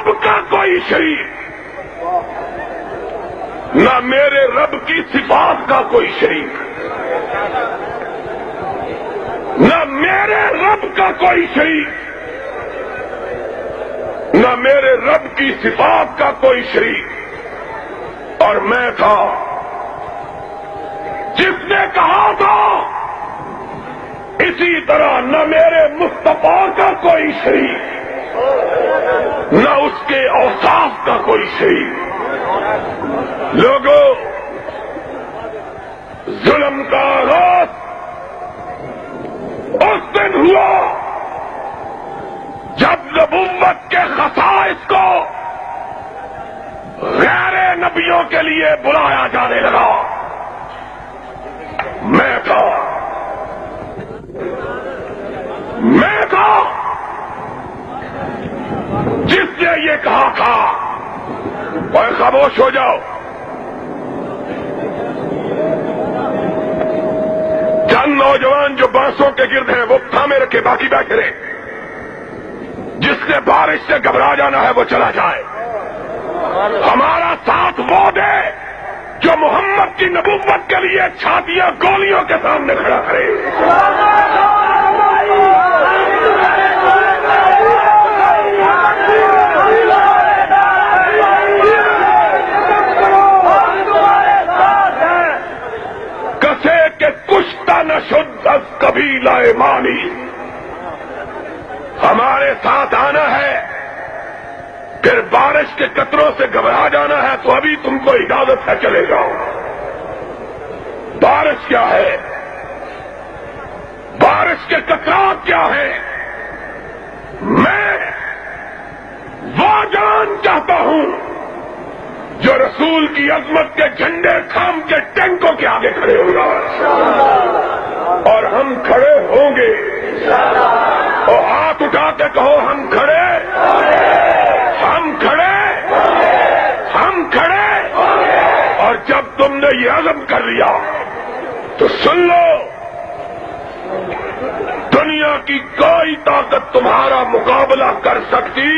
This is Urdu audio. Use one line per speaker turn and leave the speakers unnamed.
رب کا کوئی شریک، نہ میرے رب کی صفات کا کوئی شریک، نہ میرے رب کا کوئی شریک، نہ میرے رب کی صفات کا کوئی شریک۔ اور میں تھا جس نے کہا تھا اسی طرح نہ میرے مصطفیٰ کا کوئی شریک، نہ اس کے اوصاف کا کوئی شریک۔ لوگوں، ظلم کا آغاز اس دن ہوا جب نبوت کے خصائص کو غیر نبیوں کے لیے بلایا جانے لگا۔ میں تھا جس نے یہ کہا تھا، اور خاموش ہو جاؤ، چند نوجوان جو بانسوں کے گرد ہیں وہ تھامے رکھے، باقی بیٹھے رہے۔ جس نے بارش سے گھبرا جانا ہے وہ چلا جائے۔ ہمارا ساتھ وہ دے جو محمد کی نبوت کے لیے چھاتیاں گولیوں کے سامنے کھڑا کرے۔ کسے کے کشتہ نہ شد از قبیلہ مانی، ہمارے ساتھ آنا ہے، پھر بارش کے قطروں سے گھبرا جانا ہے تو ابھی تم کو اجازت ہے، چلے جاؤ۔ بارش کیا ہے؟ بارش کے قطرات کیا ہیں؟ میں وہ جان چاہتا ہوں جو رسول کی عظمت کے جھنڈے تھام کے ٹینکوں کے آگے کھڑے ہوگا، اور ہم کھڑے ہوں گے۔ اور ہاتھ اٹھا کے کہو، ہم کھڑے، ہم کھڑے، ہم کھڑے۔ اور جب تم نے یہ عزم کر لیا تو سن لو، دنیا کی کوئی طاقت تمہارا مقابلہ کر سکتی